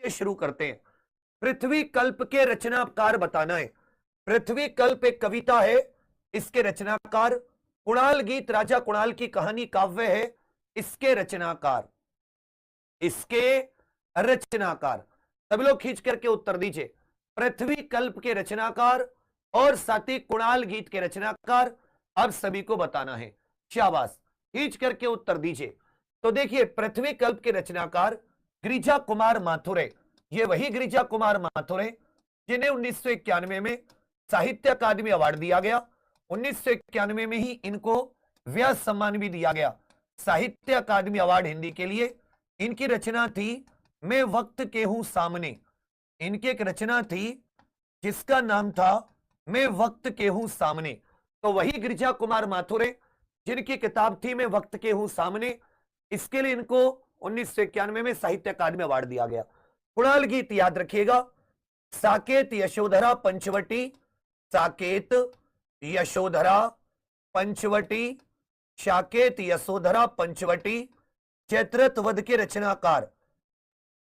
से शुरू करते हैं। पृथ्वी कल्प के रचनाकार बताना है। पृथ्वी कल्प एक कविता है, इसके रचनाकार। कुणाल गीत राजा कुणाल की कहानी काव्य है, इसके रचनाकार, इसके रचनाकार। सभी लोग खींच करके उत्तर दीजिए। पृथ्वी कल्प के रचनाकार और साथ ही कुणाल गीत के रचनाकार, अब सभी को बताना है। शाबाश, खींच करके उत्तर दीजिए। तो देखिए, पृथ्वी कल्प के रचनाकार गिरिजा कुमार माथुर है। ये वही गिरिजा कुमार माथुर है जिन्हें 1991 में साहित्य अकादमी अवार्ड दिया गया। 1991 में ही इनको व्यास सम्मान भी दिया गया, साहित्य अकादमी अवार्ड हिंदी के लिए। इनकी रचना थी मैं वक्त के हूं सामने। इनकी एक रचना थी जिसका नाम था मैं वक्त के हूं सामने। तो वही गिरिजा कुमार माथुर है जिनकी किताब थी मैं वक्त के हूं सामने। इसके लिए इनको 1991 में साहित्य अकादमी अवार्ड दिया गया। कुणाल गीत याद रखिएगा, साकेत यशोधरा पंचवटी, साकेत यशोधरा पंचवटी, साकेत यशोधरा पंचवटी, जयद्रथ वध के रचनाकार।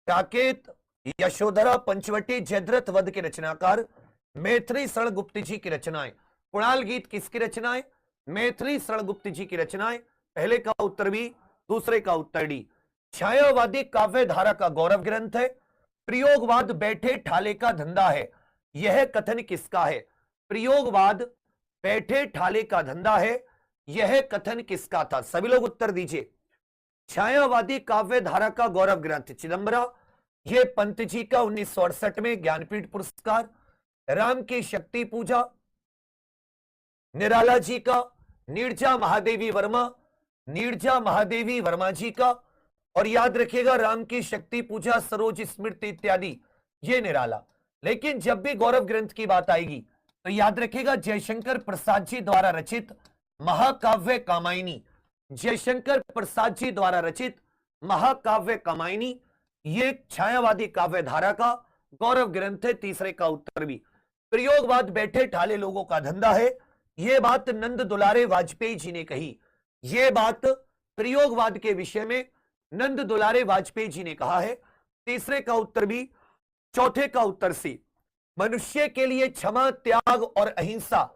साकेत यशोधरा पंचवटी जयद्रथ वध के रचनाकार मैथिली शरण गुप्त जी की रचनाएं। कुणाल गीत किसकी रचनाएं? मैथिली शरण गुप्त जी की रचनाएं। पहले का उत्तर बी, दूसरे का उत्तर डी। छायावादी काव्य धारा का गौरव ग्रंथ है। प्रयोगवाद बैठे ठाले का धंधा है, यह कथन किसका है? प्रयोगवाद बैठे ठाले का धंधा है, यह कथन किसका था? सभी लोग उत्तर दीजिए। छायावादी काव्य धारा का गौरव ग्रंथ चिदंबरा, यह पंत जी का 1968 में ज्ञानपीठ पुरस्कार। राम की शक्ति पूजा निराला जी का। नीरजा महादेवी वर्मा, नीरजा महादेवी वर्मा जी का। और याद रखिएगा, राम की शक्ति पूजा, सरोज स्मृति इत्यादि, ये निराला। लेकिन जब भी गौरव ग्रंथ की बात आएगी तो याद रखिएगा जयशंकर प्रसाद जी द्वारा रचित महाकाव्य कामायनी। जयशंकर प्रसाद जी द्वारा रचित महाकाव्य कामायनी, ये छायावादी काव्य धारा का गौरव ग्रंथ है। तीसरे का उत्तर भी। प्रयोगवाद बैठे ठाले लोगों का धंधा है, यह बात नंद दुलारे वाजपेयी जी ने कही। यह बात प्रयोगवाद के विषय में नंद दुलारे वाजपेयी जी ने कहा है। तीसरे का उत्तर भी। चौथे का उत्तर सी, मनुष्य के लिए क्षमा, त्याग और अहिंसा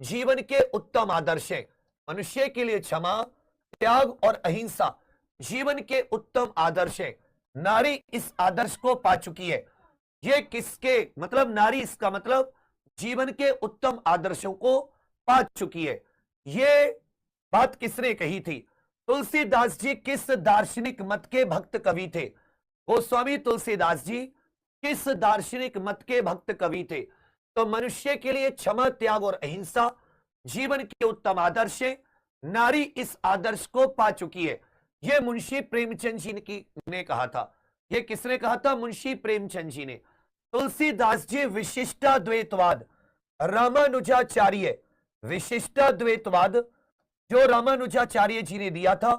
जीवन के उत्तम आदर्श है। मनुष्य के लिए क्षमा, त्याग और अहिंसा जीवन के उत्तम आदर्श है। नारी इस आदर्श को पा चुकी है। यह किसके मतलब? नारी इसका मतलब जीवन के उत्तम आदर्शों को पा चुकी है। यह बात किसने कही थी? तुलसीदास जी किस दार्शनिक मत के भक्त कवि थे? गोस्वामी तुलसीदास जी किस दार्शनिक मत के भक्त कवि थे? तो मनुष्य के लिए क्षमा, त्याग और अहिंसा जीवन के उत्तम आदर्श है। नारी इस आदर्श को पा चुकी है। यह मुंशी प्रेमचंद जी ने कहा था। यह किसने कहा था? मुंशी प्रेमचंद जी ने। तुलसीदास जी विशिष्टाद्वैतवाद रामानुजाचार्य, विशिष्टाद्वैतवाद जो रामानुजाचार्य जी ने दिया था,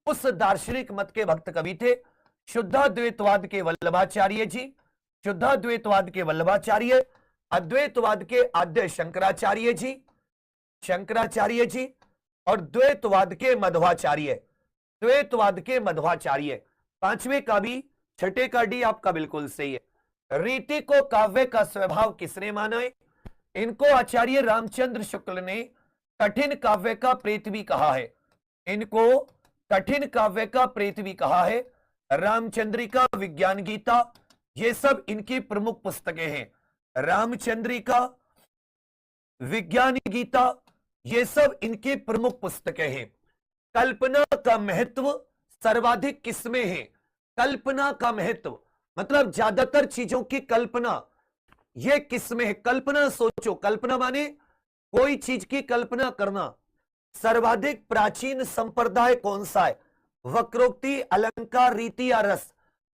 उस दार्शनिक मत के भक्त कवि थे। शुद्धाद्वैतवाद के वल्लभाचार्य जी, शुद्धाद्वैतवाद के वल्लभाचार्य, अद्वैतवाद के आद्य शंकराचार्य जी, शंकराचार्य जी, और द्वैतवाद के मध्वाचार्य, द्वैतवाद के मध्वाचार्य। पांचवें का भी, छठे का डी आपका बिल्कुल सही है। रीति को काव्य का स्वभाव किसने माना है? इनको आचार्य रामचंद्र शुक्ल ने कठिन काव्य का प्रेत भी कहा है। इनको कठिन काव्य का प्रेत भी कहा है। रामचंद्रिका, विज्ञान गीता, ये सब इनकी प्रमुख पुस्तकें हैं। रामचंद्रिका, विज्ञान गीता, ये सब इनकी प्रमुख पुस्तकें हैं। कल्पना का महत्व सर्वाधिक किसमें है? कल्पना का महत्व मतलब ज्यादातर चीजों की कल्पना ये किसमें है? कल्पना सोचो, कल्पना माने कोई चीज की कल्पना करना। सर्वाधिक प्राचीन संप्रदाय कौन सा है? वक्रोक्ति, अलंकार, रीति या रस,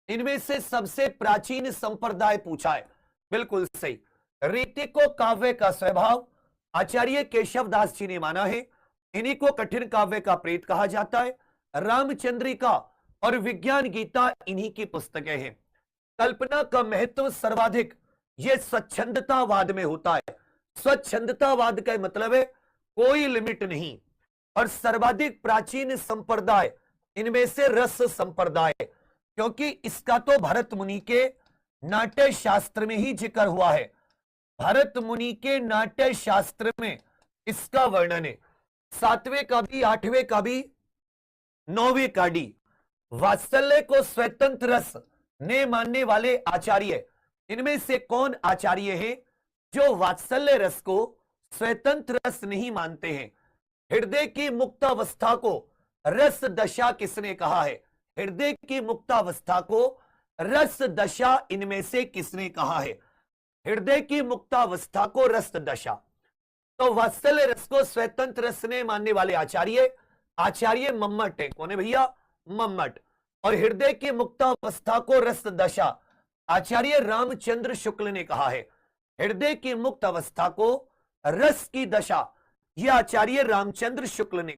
इनमें से सबसे प्राचीन संप्रदाय पूछा है। बिल्कुल सही। रीति को काव्य का स्वभाव आचार्य केशवदास जी ने माना है। इन्हीं को कठिन काव्य का प्रेत कहा जाता है। रामचंद्रिका और विज्ञान गीता इन्हीं की पुस्तकें हैं। कल्पना का महत्व सर्वाधिक यह स्वच्छंदतावाद में होता है। स्वच्छंदतावाद का मतलब है कोई लिमिट नहीं। और सर्वाधिक प्राचीन संप्रदाय, इनमें से रस संप्रदाय, क्योंकि इसका तो भरत मुनि के नाट्य शास्त्र में ही जिक्र हुआ है। भरत मुनि के नाट्य शास्त्र में इसका वर्णन है। 7वें का भी, 8वें का भी, 9वें का डी। वात्सल्य को स्वतंत्र रस ने मानने वाले आचार्य, इनमें से कौन आचार्य है जो वात्सल्य रस को स्वतंत्र रस नहीं मानते हैं? हृदय की मुक्तावस्था को रस दशा किसने कहा है? हृदय की मुक्तावस्था को रस दशा इनमें से किसने कहा है? हृदय की मुक्तावस्था को रस दशा। तो वात्सल्य रस को स्वतंत्र रस ने मानने वाले आचार्य, आचार्य मम्मट है। कौन है भैया? मम्मट। और हृदय की मुक्तावस्था को रस दशा आचार्य रामचंद्र शुक्ल ने कहा है। हृदय की मुक्त अवस्था को रस की दशा, यह आचार्य रामचंद्र शुक्ल ने